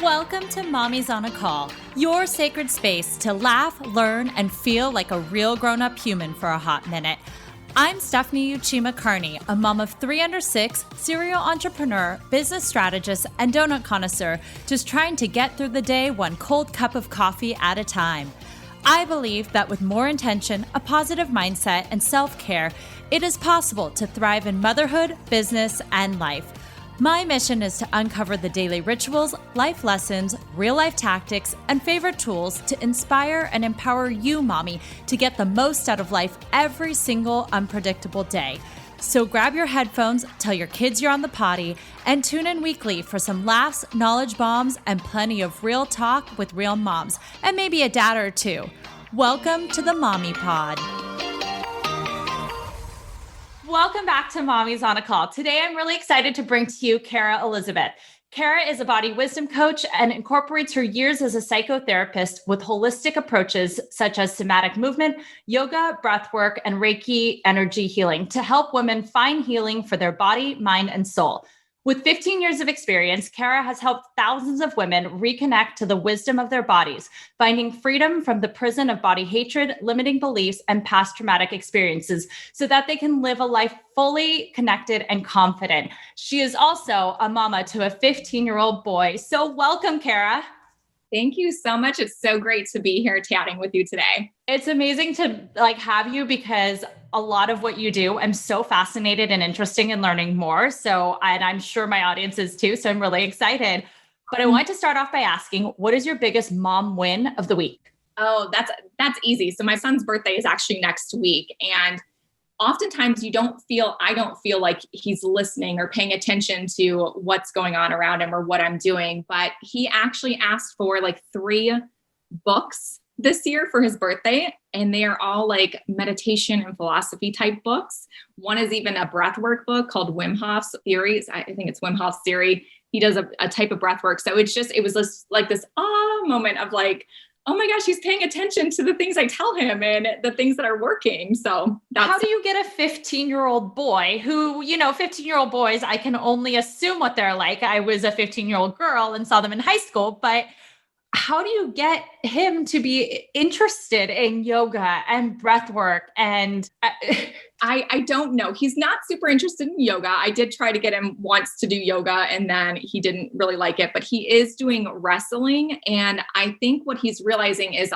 Welcome to Mommy's on a Call, your sacred space to laugh, learn, and feel like a real grown-up human for a hot minute. I'm Stephanie Uchima Carney, a mom of 3 under 6, serial entrepreneur, business strategist, and donut connoisseur, just trying to get through the day one cold cup of coffee at a time. I believe that with more intention, a positive mindset, and self-care, it is possible to thrive in motherhood, business, and life. My mission is to uncover the daily rituals, life lessons, real-life tactics, and favorite tools to inspire and empower you, mommy, to get the most out of life every single unpredictable day. So grab your headphones, tell your kids you're on the potty, and tune in weekly for some laughs, knowledge bombs, and plenty of real talk with real moms, and maybe a dad or two. Welcome to the Mommy Pod. Welcome back to Mommy's on a Call. Today, I'm really excited to bring to you Carah Elizabeth. Carah is a body wisdom coach and incorporates her years as a psychotherapist with holistic approaches such as somatic movement, yoga, breathwork, and Reiki energy healing to help women find healing for their body, mind, and soul. With 15 years of experience, Carah has helped thousands of women reconnect to the wisdom of their bodies, finding freedom from the prison of body hatred, limiting beliefs, and past traumatic experiences so that they can live a life fully connected and confident. She is also a mama to a 15-year-old boy. So welcome, Carah. Thank you so much. It's so great to be here chatting with you today. It's amazing to have you because a lot of what you do, I'm so fascinated and interested in learning more. So, and I'm sure my audience is too. So I'm really excited. But I want to start off by asking, what is your biggest mom win of the week? Oh, that's easy. So my son's birthday is actually next week. And oftentimes I don't feel like he's listening or paying attention to what's going on around him or what I'm doing. But he actually asked for 3 books this year for his birthday. And they are all meditation and philosophy type books. One is even a breathwork book called Wim Hof's Theories. I think it's Wim Hof's Theory. He does a type of breathwork. So it was this moment of oh my gosh, he's paying attention to the things I tell him and the things that are working. So how do you get a 15-year-old boy who, 15-year-old boys, I can only assume what they're like. I was a 15-year-old girl and saw them in high school, but how do you get him to be interested in yoga and breath work? And I don't know. He's not super interested in yoga. I did try to get him once to do yoga and then he didn't really like it, but he is doing wrestling. And I think what he's realizing is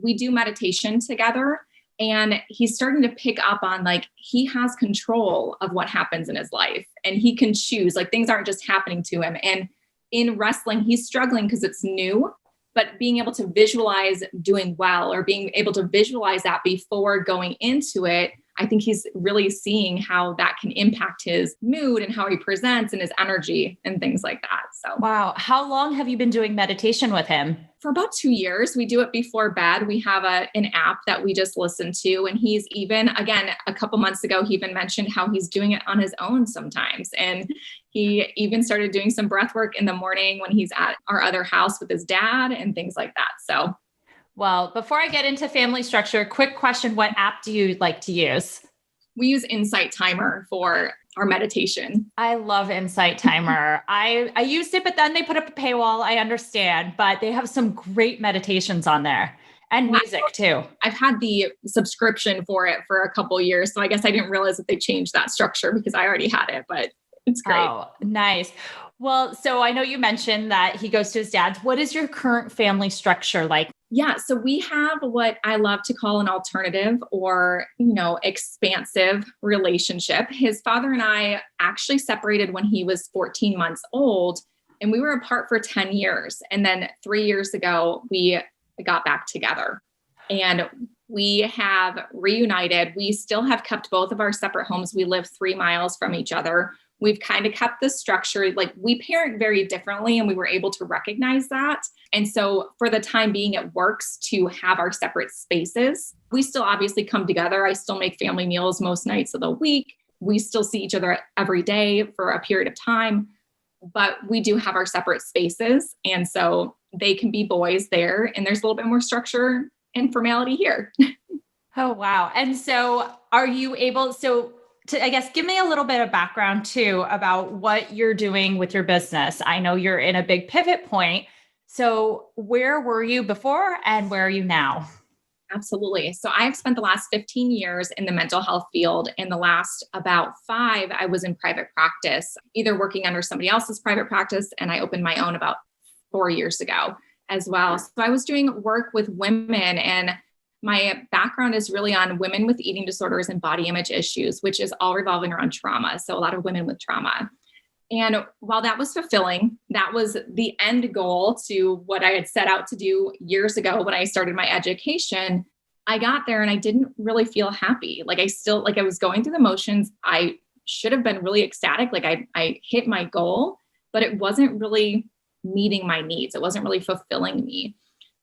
we do meditation together and he's starting to pick up on he has control of what happens in his life and he can choose, things aren't just happening to him. And in wrestling, he's struggling because it's new. But being able to visualize doing well or being able to visualize that before going into it, I think he's really seeing how that can impact his mood and how he presents and his energy and things like that. So, wow. How long have you been doing meditation with him? For about 2 years. We do it before bed. We have an app that we just listen to. And he's even, again, a couple months ago, he even mentioned how he's doing it on his own sometimes. And he even started doing some breath work in the morning when he's at our other house with his dad and things like that. So, well, before I get into family structure, quick question. What app do you like to use? We use Insight Timer for our meditation. I love Insight Timer. I used it, but then they put up a paywall. I understand, but they have some great meditations on there and music too. I've had the subscription for it for a couple of years. So I guess I didn't realize that they changed that structure because I already had it, but it's great. Oh, nice. Well, so I know you mentioned that he goes to his dad's. What is your current family structure like? Yeah. So we have what I love to call an alternative or, expansive relationship. His father and I actually separated when he was 14 months old and we were apart for 10 years. And then 3 years ago, we got back together and we have reunited. We still have kept both of our separate homes. We live 3 miles from each other. We've kind of kept the structure, we parent very differently and we were able to recognize that. And so for the time being, it works to have our separate spaces. We still obviously come together. I still make family meals most nights of the week. We still see each other every day for a period of time, but we do have our separate spaces. And so they can be boys there and there's a little bit more structure and formality here. Oh, wow. And so are you able, I guess, give me a little bit of background too about what you're doing with your business. I know you're in a big pivot point. So where were you before and where are you now? Absolutely. So I've spent the last 15 years in the mental health field. In the last about 5, I was in private practice, either working under somebody else's private practice, and I opened my own about 4 years ago as well. So I was doing work with women, and my background is really on women with eating disorders and body image issues, which is all revolving around trauma. So a lot of women with trauma. And while that was fulfilling, that was the end goal to what I had set out to do years ago when I started my education. I got there and I didn't really feel happy. Like I was going through the motions. I should have been really ecstatic. Like I hit my goal, but it wasn't really meeting my needs. It wasn't really fulfilling me.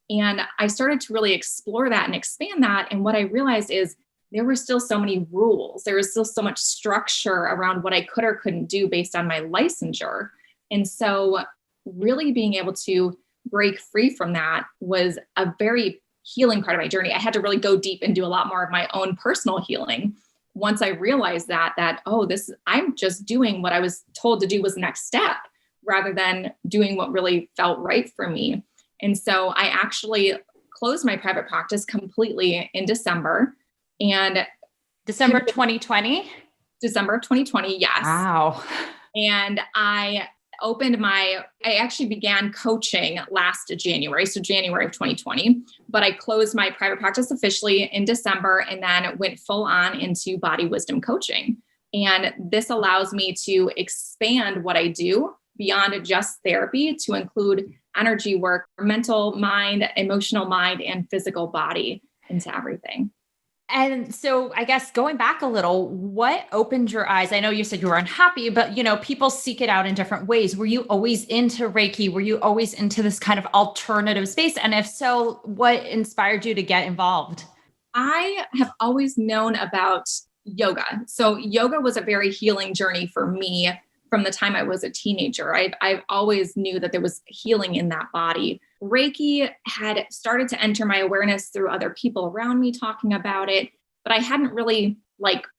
And I started to really explore that and expand that. And what I realized is there were still so many rules. There was still so much structure around what I could or couldn't do based on my licensure. And so really being able to break free from that was a very healing part of my journey. I had to really go deep and do a lot more of my own personal healing. Once I realized I'm just doing what I was told to do was the next step rather than doing what really felt right for me. And so I actually closed my private practice completely in December. And December 2020? December of 2020, yes. Wow. And I actually began coaching last January, so January of 2020, but I closed my private practice officially in December and then went full on into body wisdom coaching. And this allows me to expand what I do beyond just therapy to include energy work, mental mind, emotional mind, and physical body into everything. And so I guess going back a little, what opened your eyes? I know you said you were unhappy, but people seek it out in different ways. Were you always into Reiki? Were you always into this kind of alternative space? And if so, what inspired you to get involved? I have always known about yoga. So yoga was a very healing journey for me from the time I was a teenager. I've always knew that there was healing in that body. Reiki had started to enter my awareness through other people around me talking about it, but I hadn't really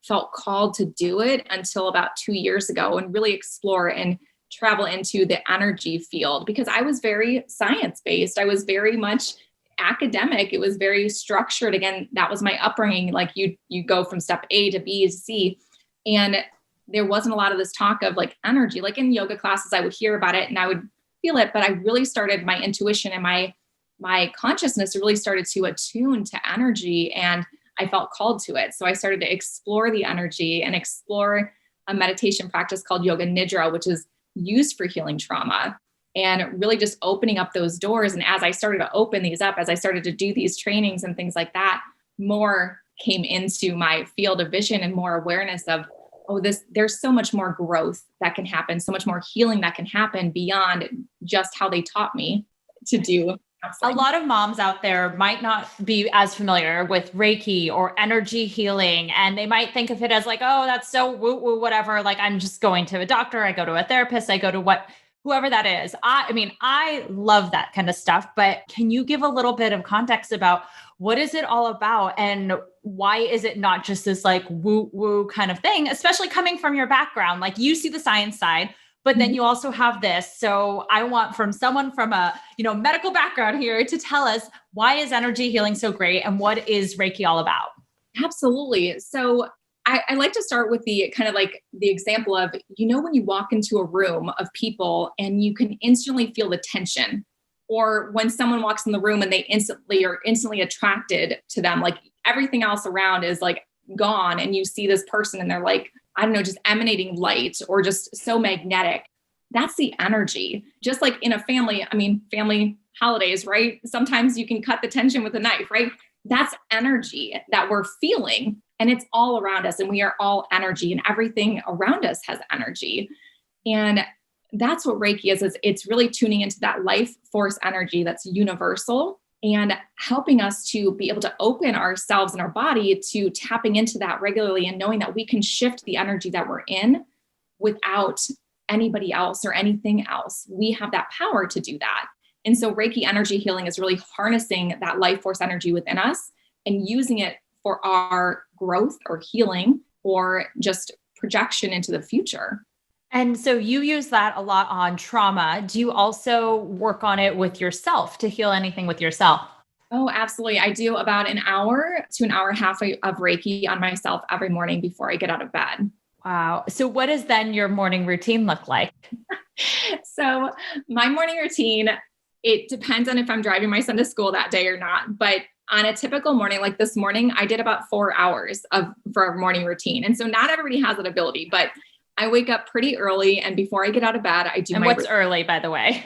felt called to do it until about 2 years ago and really explore and travel into the energy field because I was very science-based. I was very much academic. It was very structured. Again, that was my upbringing. Like you go from step A to B to C. And there wasn't a lot of this talk of energy. Like in yoga classes, I would hear about it and I would feel it, but I really started my intuition and my consciousness really started to attune to energy and I felt called to it. So I started to explore the energy and explore a meditation practice called Yoga Nidra, which is used for healing trauma and really just opening up those doors. And as I started to open these up, as I started to do these trainings and things like that, more came into my field of vision and more awareness of, there's so much more growth that can happen, so much more healing that can happen beyond just how they taught me to do. A lot of moms out there might not be as familiar with Reiki or energy healing, and they might think of it as that's so woo-woo, whatever. I'm just going to a doctor, I go to a therapist, I go to whoever that is. I love that kind of stuff, but can you give a little bit of context about what is it all about and why is it not just this woo-woo kind of thing, especially coming from your background? You see the science side, but then you also have this. So I want from someone from a, medical background here to tell us, why is energy healing so great? And what is Reiki all about? Absolutely. So I like to start with the kind of the example of, when you walk into a room of people and you can instantly feel the tension, or when someone walks in the room and they are instantly attracted to them, everything else around is gone. And you see this person and they're I don't know, just emanating light or just so magnetic. That's the energy. Just like in a family, family holidays, right? Sometimes you can cut the tension with a knife, right? That's energy that we're feeling. And it's all around us and we are all energy and everything around us has energy. And that's what Reiki is it's really tuning into that life force energy that's universal and helping us to be able to open ourselves and our body to tapping into that regularly and knowing that we can shift the energy that we're in without anybody else or anything else. We have that power to do that. And so Reiki energy healing is really harnessing that life force energy within us and using it for our growth or healing or just projection into the future. And so you use that a lot on trauma. Do you also work on it with yourself to heal anything with yourself? Oh, absolutely. I do about an hour to an hour and a half of Reiki on myself every morning before I get out of bed. Wow. So what does then your morning routine look like? So my morning routine, it depends on if I'm driving my son to school that day or not. But on a typical morning, like this morning, I did about 4 hours for a morning routine. And so not everybody has that ability, but I wake up pretty early. And before I get out of bed, I do and what's early, by the way?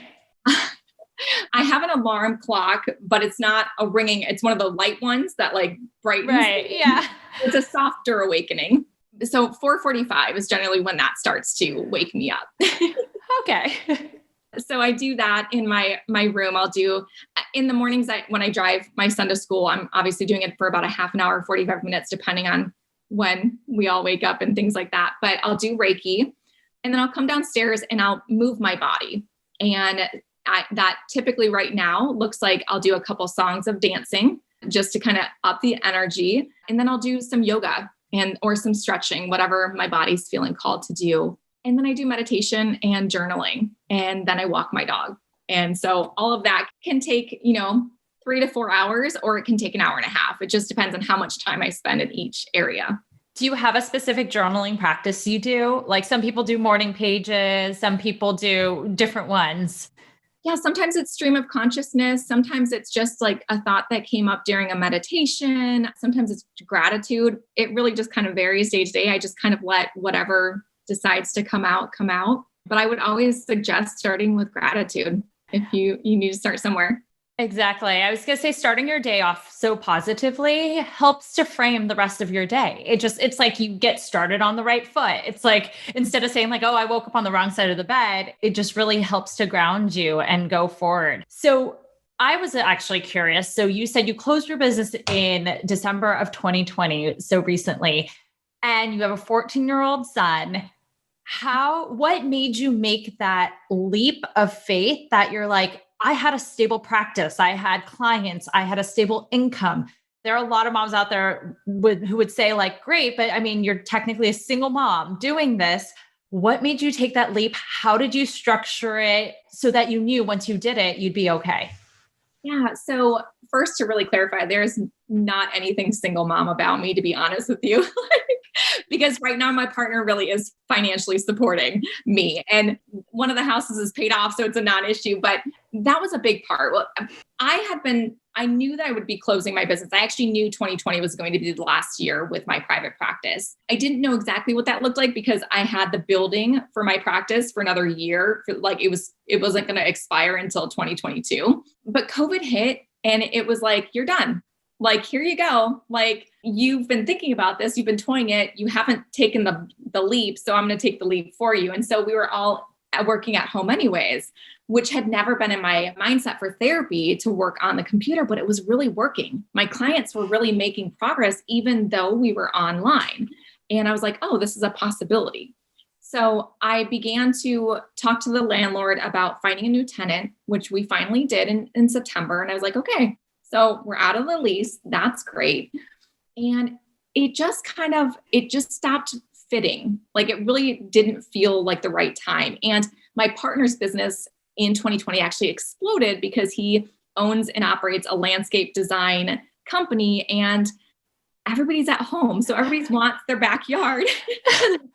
I have an alarm clock, but it's not a ringing. It's one of the light ones that like brightens. Right. Yeah. It's a softer awakening. So 4:45 is generally when that starts to wake me up. Okay. So I do that in my room. I'll do in the mornings when I drive my son to school. I'm obviously doing it for about a half an hour, 45 minutes, depending on when we all wake up and things like that. But I'll do Reiki, and then I'll come downstairs and I'll move my body. And that typically right now looks like I'll do a couple songs of dancing just to kind of up the energy. And then I'll do some yoga or some stretching, whatever my body's feeling called to do. And then I do meditation and journaling, and then I walk my dog. And so all of that can take, 3 to 4 hours, or it can take an hour and a half. It just depends on how much time I spend in each area. Do you have a specific journaling practice you do? Like some people do morning pages, some people do different ones. Yeah, sometimes it's stream of consciousness. Sometimes it's just like a thought that came up during a meditation. Sometimes it's gratitude. It really just kind of varies day to day. I just kind of let whatever decides to come out. But I would always suggest starting with gratitude if you need to start somewhere. Exactly. I was going to say starting your day off so positively helps to frame the rest of your day. It's like you get started on the right foot. It's like, instead of saying like, oh, I woke up on the wrong side of the bed, it just really helps to ground you and go forward. So I was actually curious. So you said you closed your business in December of 2020, so recently, and you have a 14-year-old son. What made you make that leap of faith that you're like, I had a stable practice, I had clients, I had a stable income? There are a lot of moms out there who would say like, great, but I mean, you're technically a single mom doing this. What made you take that leap? How did you structure it so that you knew once you did it, you'd be okay? Yeah. So first, to really clarify, there's not anything single mom about me, to be honest with you. Because right now my partner really is financially supporting me, and one of the houses is paid off, so it's a non-issue, but that was a big part. Well, I knew that I would be closing my business. I actually knew 2020 was going to be the last year with my private practice. I didn't know exactly what that looked like because I had the building for my practice for another year. It wasn't going to expire until 2022, but COVID hit and it was like, you're done. Like, here you go. Like, you've been thinking about this, you've been toying it, you haven't taken the leap. So I'm going to take the leap for you. And so we were all working at home anyways, which had never been in my mindset for therapy to work on the computer, but it was really working. My clients were really making progress, even though we were online. And I was like, oh, this is a possibility. So I began to talk to the landlord about finding a new tenant, which we finally did in September. And I was like, okay, so we're out of the lease. That's great. And it just stopped fitting. Like, it really didn't feel like the right time. And my partner's business in 2020 actually exploded because he owns and operates a landscape design company, and everybody's at home. So everybody wants their backyard.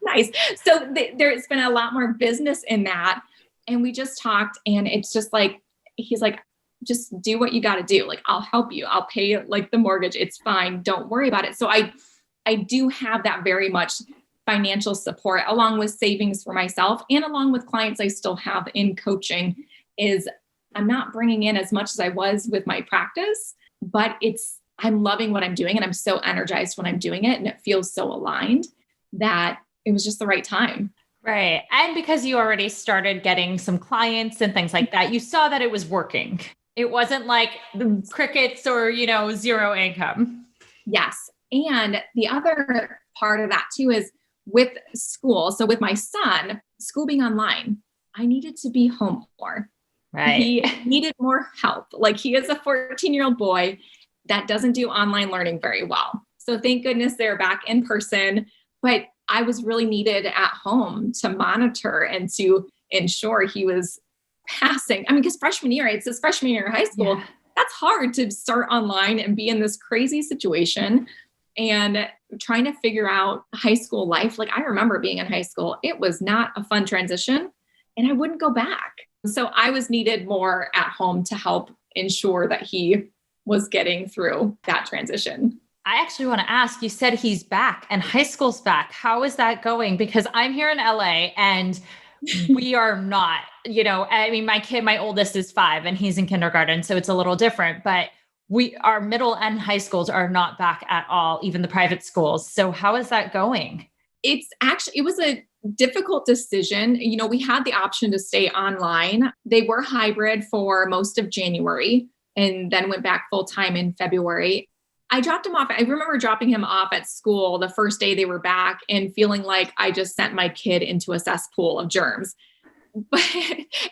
Nice. So there's been a lot more business in that. And we just talked, and it's just like, he's like, just do what you got to do. Like, I'll help you. I'll pay like the mortgage. It's fine. Don't worry about it. So I do have that very much financial support, along with savings for myself and along with clients I still have in coaching. Is I'm not bringing in as much as I was with my practice, but I'm loving what I'm doing, and I'm so energized when I'm doing it, and it feels so aligned that it was just the right time. Right. And because you already started getting some clients and things like that, you saw that it was working. It wasn't like crickets or, zero income. Yes. And the other part of that too is with school. So with my son, school being online, I needed to be home more. Right. He needed more help. Like, he is a 14-year-old boy that doesn't do online learning very well. So thank goodness they're back in person. But I was really needed at home to monitor and to ensure he was passing. I mean, because freshman year, it's his freshman year in high school. Yeah. That's hard to start online and be in this crazy situation and trying to figure out high school life. Like I remember being in high school, it was not a fun transition and I wouldn't go back. So I was needed more at home to help ensure that he was getting through that transition. I actually want to ask, you said he's back and high school's back. How is that going? Because I'm here in LA and we are not, I mean, my oldest is 5 and he's in kindergarten. So it's a little different, but our middle and high schools are not back at all, even the private schools. So how is that going? It was a difficult decision. We had the option to stay online. They were hybrid for most of January and then went back full time in February. I dropped him off. I remember dropping him off at school the first day they were back and feeling like I just sent my kid into a cesspool of germs.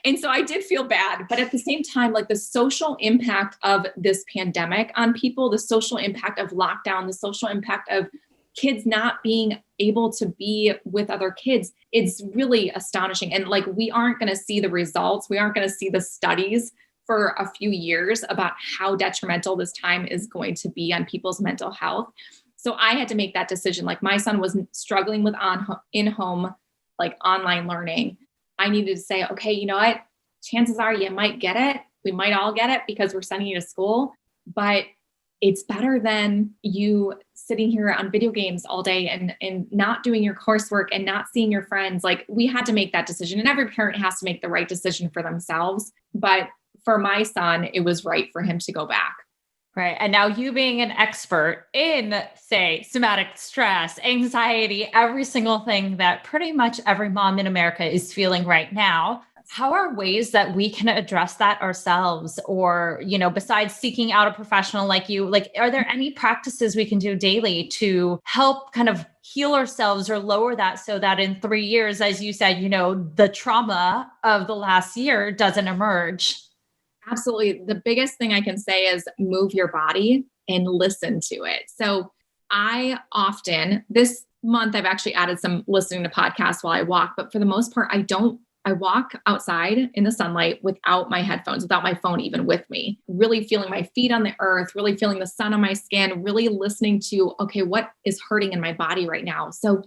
And so I did feel bad, but at the same time, like the social impact of this pandemic on people, the social impact of lockdown, the social impact of kids not being able to be with other kids, it's really astonishing. And like, we aren't going to see the results. We aren't going to see the studies for a few years about how detrimental this time is going to be on people's mental health. So I had to make that decision. Like my son was struggling with in-home, like online learning. I needed to say, okay, you know what? Chances are you might get it. We might all get it because we're sending you to school, but it's better than you sitting here on video games all day and not doing your coursework and not seeing your friends. Like we had to make that decision, and every parent has to make the right decision for themselves. But for my son, it was right for him to go back. Right. And now you being an expert in, say, somatic stress, anxiety, every single thing that pretty much every mom in America is feeling right now, how are ways that we can address that ourselves? Or, besides seeking out a professional like you, like, are there any practices we can do daily to help kind of heal ourselves or lower that so that in 3 years, as you said, the trauma of the last year doesn't emerge? Absolutely. The biggest thing I can say is move your body and listen to it. So this month, I've actually added some listening to podcasts while I walk, but for the most part, I walk outside in the sunlight without my headphones, without my phone even with me, really feeling my feet on the earth, really feeling the sun on my skin, really listening to, okay, what is hurting in my body right now? So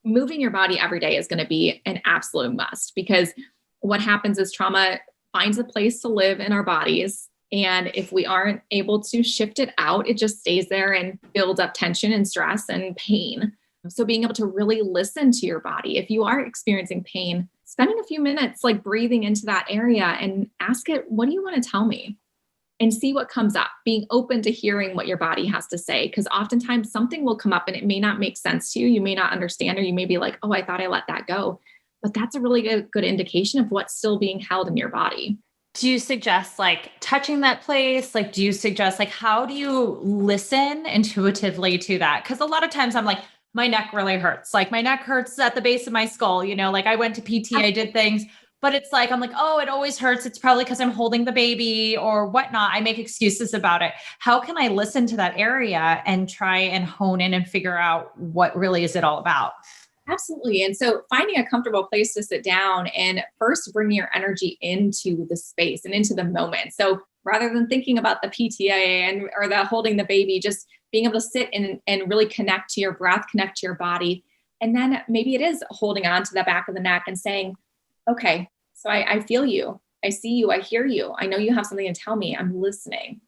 moving your body every day is going to be an absolute must, because what happens is trauma finds a place to live in our bodies. And if we aren't able to shift it out, it just stays there and builds up tension and stress and pain. So being able to really listen to your body, if you are experiencing pain, spending a few minutes like breathing into that area and ask it, what do you want to tell me? And see what comes up, being open to hearing what your body has to say. Because oftentimes something will come up and it may not make sense to you. You may not understand, or you may be like, oh, I thought I let that go. But that's a really good indication of what's still being held in your body. Do you suggest like touching that place? Like, do you suggest like, how do you listen intuitively to that? Because a lot of times I'm like, my neck really hurts. Like my neck hurts at the base of my skull, like I went to PT, I did things, but it's like, I'm like, oh, it always hurts. It's probably because I'm holding the baby or whatnot. I make excuses about it. How can I listen to that area and try and hone in and figure out what really is it all about? Absolutely. And so finding a comfortable place to sit down and first bring your energy into the space and into the moment. So rather than thinking about the PTA or the holding the baby, just being able to sit and really connect to your breath, connect to your body. And then maybe it is holding on to the back of the neck and saying, okay, so I feel you. I see you. I hear you. I know you have something to tell me. I'm listening.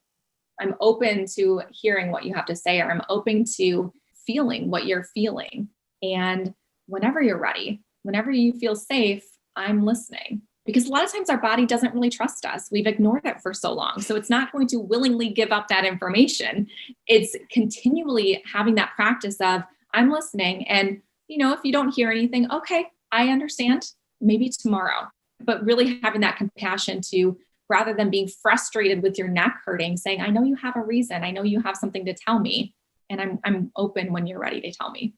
I'm open to hearing what you have to say, or I'm open to feeling what you're feeling. And whenever you're ready, whenever you feel safe, I'm listening. Because a lot of times our body doesn't really trust us. We've ignored it for so long. So it's not going to willingly give up that information. It's continually having that practice of, I'm listening. And, if you don't hear anything, okay, I understand, maybe tomorrow. But really having that compassion to, rather than being frustrated with your neck hurting, saying, I know you have a reason. I know you have something to tell me. And I'm open when you're ready to tell me.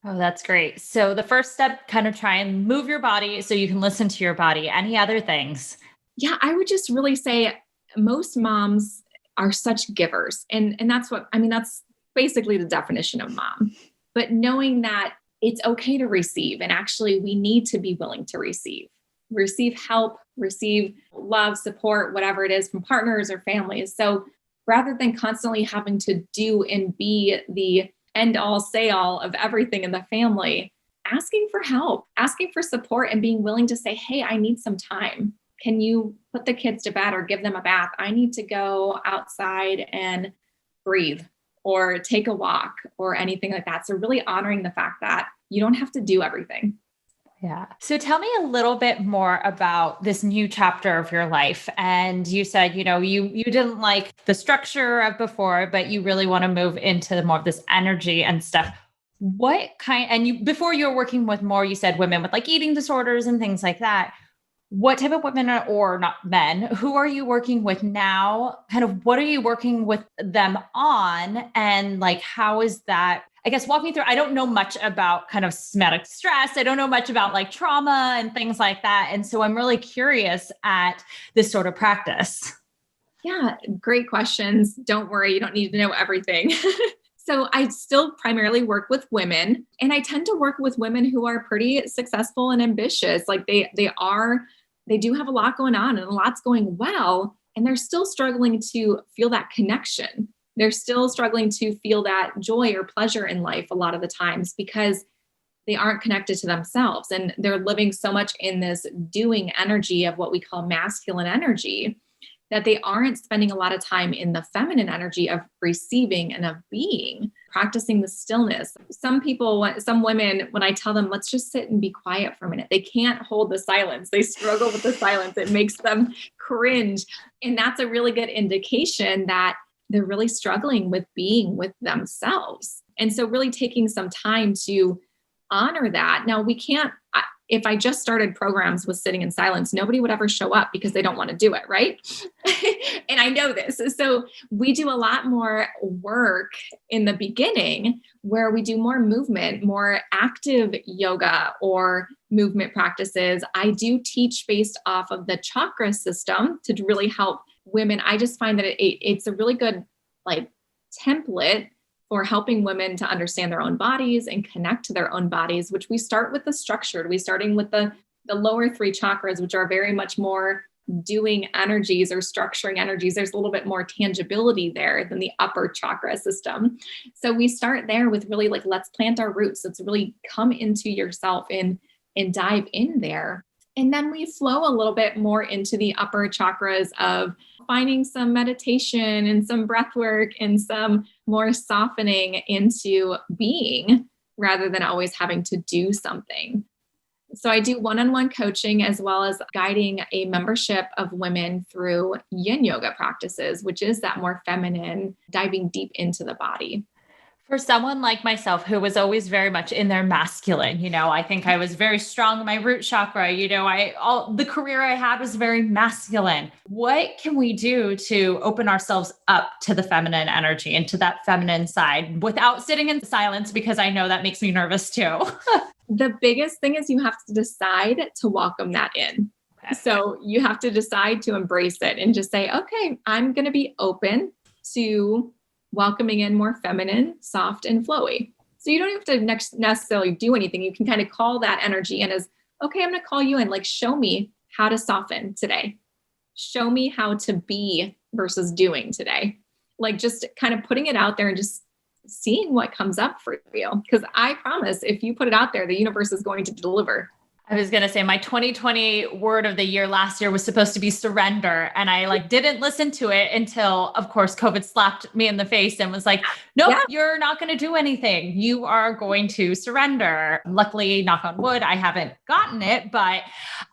Oh, that's great. So the first step, kind of try and move your body so you can listen to your body. Any other things? Yeah, I would just really say most moms are such givers. And that's that's basically the definition of mom. But knowing that it's okay to receive. And actually, we need to be willing to receive help, receive love, support, whatever it is from partners or families. So rather than constantly having to do and be the end all say all of everything in the family, asking for help, asking for support, and being willing to say, hey, I need some time. Can you put the kids to bed or give them a bath? I need to go outside and breathe or take a walk or anything like that. So really honoring the fact that you don't have to do everything. Yeah. So tell me a little bit more about this new chapter of your life. And you said, you didn't like the structure of before, but you really want to move into more of this energy and stuff. What kind, and before you were working with more, you said women with like eating disorders and things like that. What type of women or not men, who are you working with now? Kind of what are you working with them on? And like, how is that, I guess, walk me through. I don't know much about kind of somatic stress. I don't know much about like trauma and things like that. And so I'm really curious at this sort of practice. Yeah, great questions. Don't worry, you don't need to know everything. So I still primarily work with women, and I tend to work with women who are pretty successful and ambitious. Like they do have a lot going on and a lot's going well, and they're still struggling to feel that connection. They're still struggling to feel that joy or pleasure in life a lot of the times because they aren't connected to themselves, and they're living so much in this doing energy of what we call masculine energy that they aren't spending a lot of time in the feminine energy of receiving and of being, practicing the stillness. Some women, when I tell them, let's just sit and be quiet for a minute, they can't hold the silence. They struggle with the silence. It makes them cringe. And that's a really good indication that they're really struggling with being with themselves. And so really taking some time to honor that. Now if I just started programs with sitting in silence, nobody would ever show up because they don't want to do it, right? And I know this. So we do a lot more work in the beginning where we do more movement, more active yoga or movement practices. I do teach based off of the chakra system to really help women. I just find that it's a really good template for helping women to understand their own bodies and connect to their own bodies, which we start with the structured. We're starting with the lower three chakras, which are very much more doing energies or structuring energies. There's a little bit more tangibility there than the upper chakra system. So we start there with really let's plant our roots. Let's really come into yourself and dive in there. And then we flow a little bit more into the upper chakras of finding some meditation and some breath work and some more softening into being rather than always having to do something. So I do one-on-one coaching as well as guiding a membership of women through yin yoga practices, which is that more feminine, diving deep into the body. For someone like myself, who was always very much in their masculine, I think I was very strong in my root chakra, the career I had was very masculine. What can we do to open ourselves up to the feminine energy and to that feminine side without sitting in silence? Because I know that makes me nervous too. The biggest thing is you have to decide to welcome that in. Okay. So you have to decide to embrace it and just say, okay, I'm going to be open to welcoming in more feminine, soft, and flowy. So you don't have to necessarily do anything. You can kind of call that energy in as, okay, I'm going to call you in, show me how to soften today. Show me how to be versus doing today. Just kind of putting it out there and just seeing what comes up for you. Because I promise if you put it out there, the universe is going to deliver. I was going to say my 2020 word of the year last year was supposed to be surrender. And I didn't listen to it until, of course, COVID slapped me in the face and was like, nope, You're not going to do anything. You are going to surrender. Luckily, knock on wood, I haven't gotten it, but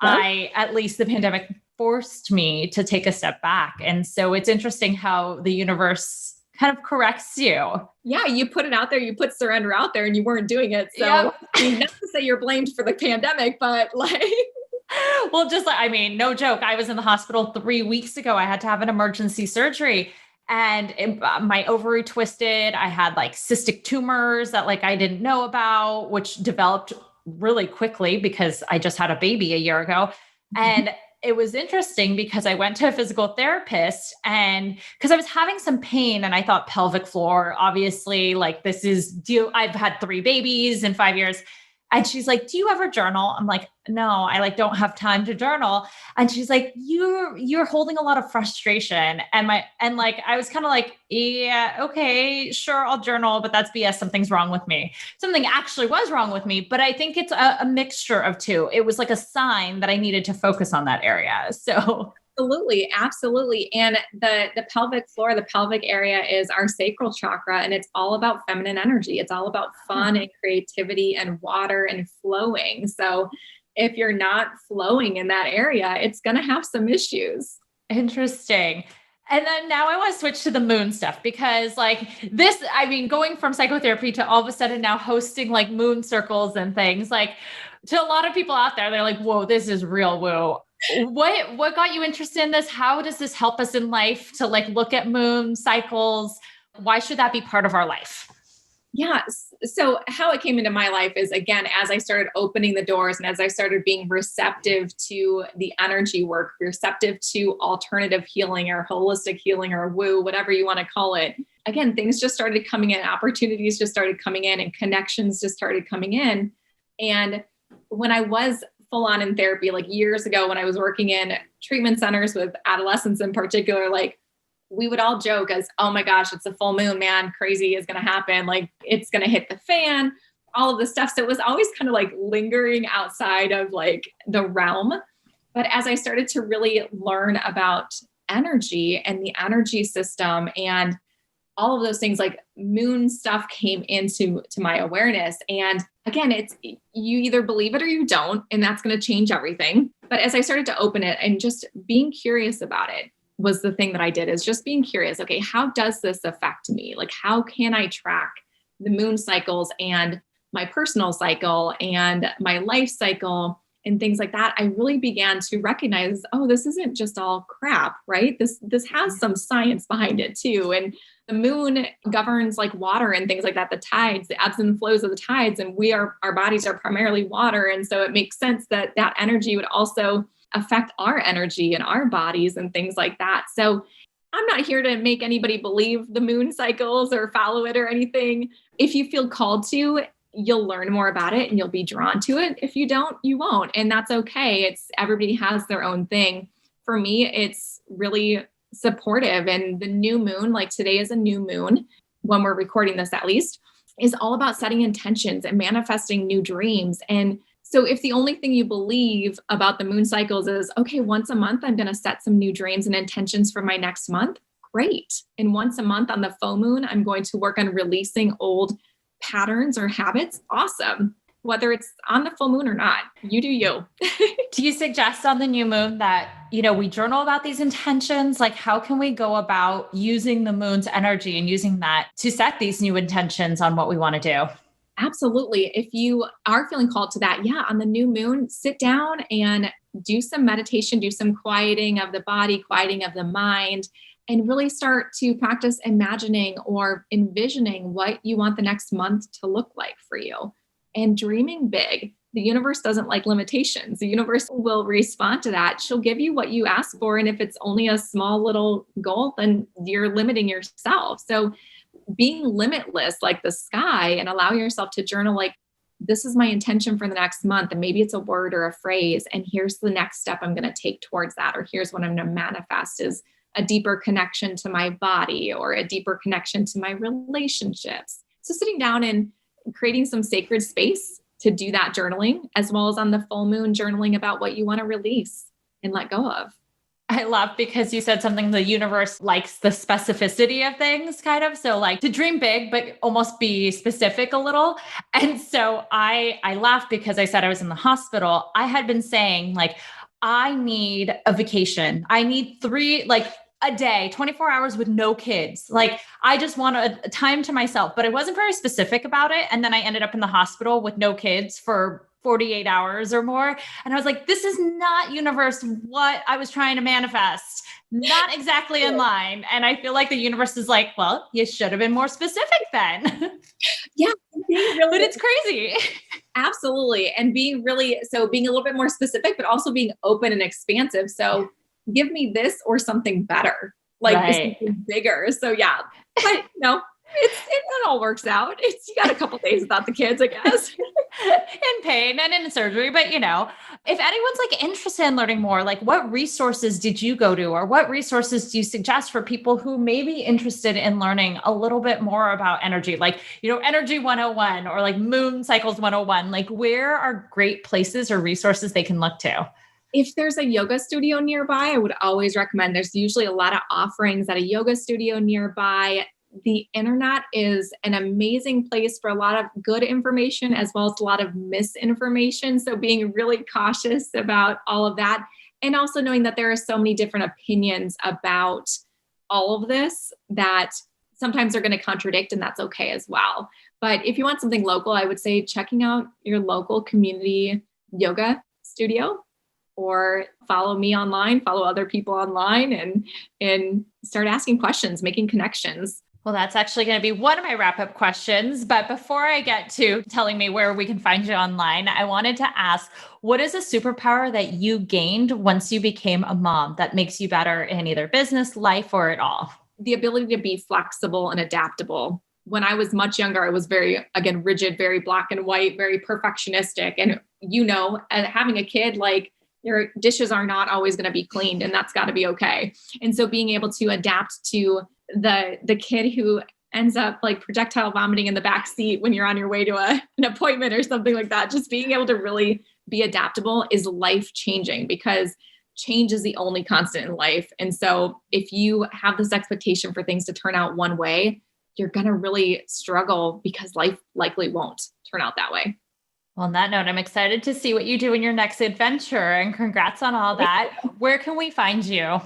at least the pandemic forced me to take a step back. And so it's interesting how the universe kind of corrects you. Yeah, you put it out there, you put surrender out there and you weren't doing it. So not to say you're blamed for the pandemic, but well, no joke. I was in the hospital 3 weeks ago. I had to have an emergency surgery and my ovary twisted. I had cystic tumors that I didn't know about, which developed really quickly because I just had a baby a year ago. And it was interesting because I went to a physical therapist and because I was having some pain and I thought pelvic floor, obviously, like I've had 3 babies in 5 years. And she's like, do you ever journal? I'm like, no, I like don't have time to journal. And she's like, you're holding a lot of frustration. And I was kind of like, yeah, okay, sure. I'll journal, but that's BS. Something's wrong with me. Something actually was wrong with me, but I think it's a mixture of two. It was like a sign that I needed to focus on that area. So Absolutely. Absolutely. And the pelvic floor, the pelvic area is our sacral chakra, and it's all about feminine energy. It's all about fun and creativity and water and flowing. So if you're not flowing in that area, it's going to have some issues. interesting. And then now I want to switch to the moon stuff because going from psychotherapy to all of a sudden now hosting like moon circles and things, like to a lot of people out there, they're like, whoa, this is real woo. What got you interested in this? How does this help us in life to like look at moon cycles? Why should that be part of our life? Yeah. So how it came into my life is, again, as I started opening the doors and as I started being receptive to the energy work, receptive to alternative healing or holistic healing or woo, whatever you want to call it. Again, things just started coming in, opportunities just started coming in, and connections just started coming in. And when I was full on in therapy, like years ago, when I was working in treatment centers with adolescents in particular, like we would all joke as, oh my gosh, it's a full moon, man, crazy is going to happen. Like it's going to hit the fan, all of this stuff. So it was always kind of like lingering outside of like the realm. But as I started to really learn about energy and the energy system and all of those things, like moon stuff came into my awareness. And again, it's, you either believe it or you don't, and that's going to change everything. But as I started to open it and just being curious about it was the thing that I did, is just being curious. Okay, how does this affect me? Like, how can I track the moon cycles and my personal cycle and my life cycle and things like that? I really began to recognize, oh, this isn't just all crap, right? This has some science behind it too. And the moon governs like water and things like that, the tides, the ebbs and flows of the tides. And our bodies are primarily water. And so it makes sense that that energy would also affect our energy and our bodies and things like that. So I'm not here to make anybody believe the moon cycles or follow it or anything. If you feel called to, you'll learn more about it and you'll be drawn to it. If you don't, you won't. And that's okay. Everybody has their own thing. For me, it's really supportive. And the new moon, like today is a new moon when we're recording this, at least, is all about setting intentions and manifesting new dreams. And so if the only thing you believe about the moon cycles is, okay, once a month, I'm going to set some new dreams and intentions for my next month, great. And once a month on the full moon, I'm going to work on releasing old patterns or habits. Awesome. Whether it's on the full moon or not, you do you. Do you suggest on the new moon that, we journal about these intentions? Like, how can we go about using the moon's energy and using that to set these new intentions on what we want to do? Absolutely. If you are feeling called to that, on the new moon, sit down and do some meditation, do some quieting of the body, quieting of the mind, and really start to practice imagining or envisioning what you want the next month to look like for you, and dreaming big. The universe doesn't like limitations. The universe will respond to that. She'll give you what you ask for. And if it's only a small little goal, then you're limiting yourself. So being limitless like the sky, and allow yourself to journal like, this is my intention for the next month. And maybe it's a word or a phrase. And here's the next step I'm going to take towards that. Or here's what I'm going to manifest is a deeper connection to my body or a deeper connection to my relationships. So sitting down and creating some sacred space to do that journaling, as well as on the full moon, journaling about what you want to release and let go of. I love, because you said something, the universe likes the specificity of things, kind of. So like to dream big, but almost be specific a little. And so I laughed because I said I was in the hospital. I had been saying like, I need a vacation. I need a day, 24 hours with no kids. Like, I just want a time to myself, but I wasn't very specific about it. And then I ended up in the hospital with no kids for 48 hours or more. And I was like, this is not, universe, what I was trying to manifest. Not exactly in line. And I feel like the universe is like, well, you should have been more specific then. Yeah. But it's crazy. Absolutely. And being a little bit more specific, but also being open and expansive. So give me this or something better, like something bigger. So yeah, but it all works out. You got a couple days without the kids, I guess. In pain and in surgery. But, if anyone's like interested in learning more, like what resources did you go to, or what resources do you suggest for people who may be interested in learning a little bit more about energy, like, Energy 101 or like Moon Cycles 101, like where are great places or resources they can look to? If there's a yoga studio nearby, I would always recommend. There's usually a lot of offerings at a yoga studio nearby. The internet is an amazing place for a lot of good information as well as a lot of misinformation. So being really cautious about all of that, and also knowing that there are so many different opinions about all of this that sometimes they're going to contradict, and that's okay as well. But if you want something local, I would say checking out your local community yoga studio, or follow me online, follow other people online, and start asking questions, making connections. Well, that's actually going to be one of my wrap-up questions. But before I get to telling me where we can find you online, I wanted to ask, what is a superpower that you gained once you became a mom that makes you better in either business, life, or at all? The ability to be flexible and adaptable. When I was much younger, I was very, again, rigid, very black and white, very perfectionistic. And, having a kid, like, your dishes are not always going to be cleaned, and that's got to be okay. And so being able to adapt to the kid who ends up like projectile vomiting in the back seat when you're on your way to an appointment or something like that, just being able to really be adaptable is life changing, because change is the only constant in life. And so if you have this expectation for things to turn out one way, you're going to really struggle, because life likely won't turn out that way. Well, on that note, I'm excited to see what you do in your next adventure, and congrats on all that. Where can we find you?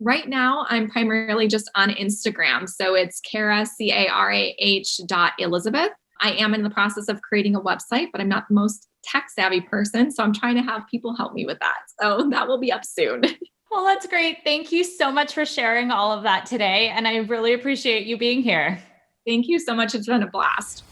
Right now, I'm primarily just on Instagram. So it's Carah, Carah.Elizabeth. I am in the process of creating a website, but I'm not the most tech savvy person. So I'm trying to have people help me with that. So that will be up soon. Well, that's great. Thank you so much for sharing all of that today. And I really appreciate you being here. Thank you so much. It's been a blast.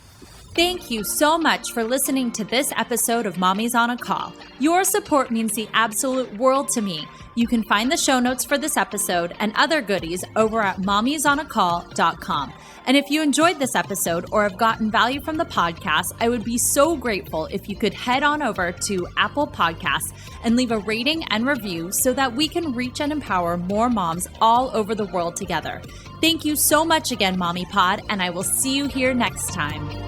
Thank you so much for listening to this episode of Mommy's on a Call. Your support means the absolute world to me. You can find the show notes for this episode and other goodies over at mommysonacall.com. And if you enjoyed this episode or have gotten value from the podcast, I would be so grateful if you could head on over to Apple Podcasts and leave a rating and review so that we can reach and empower more moms all over the world together. Thank you so much again, Mommy Pod, and I will see you here next time.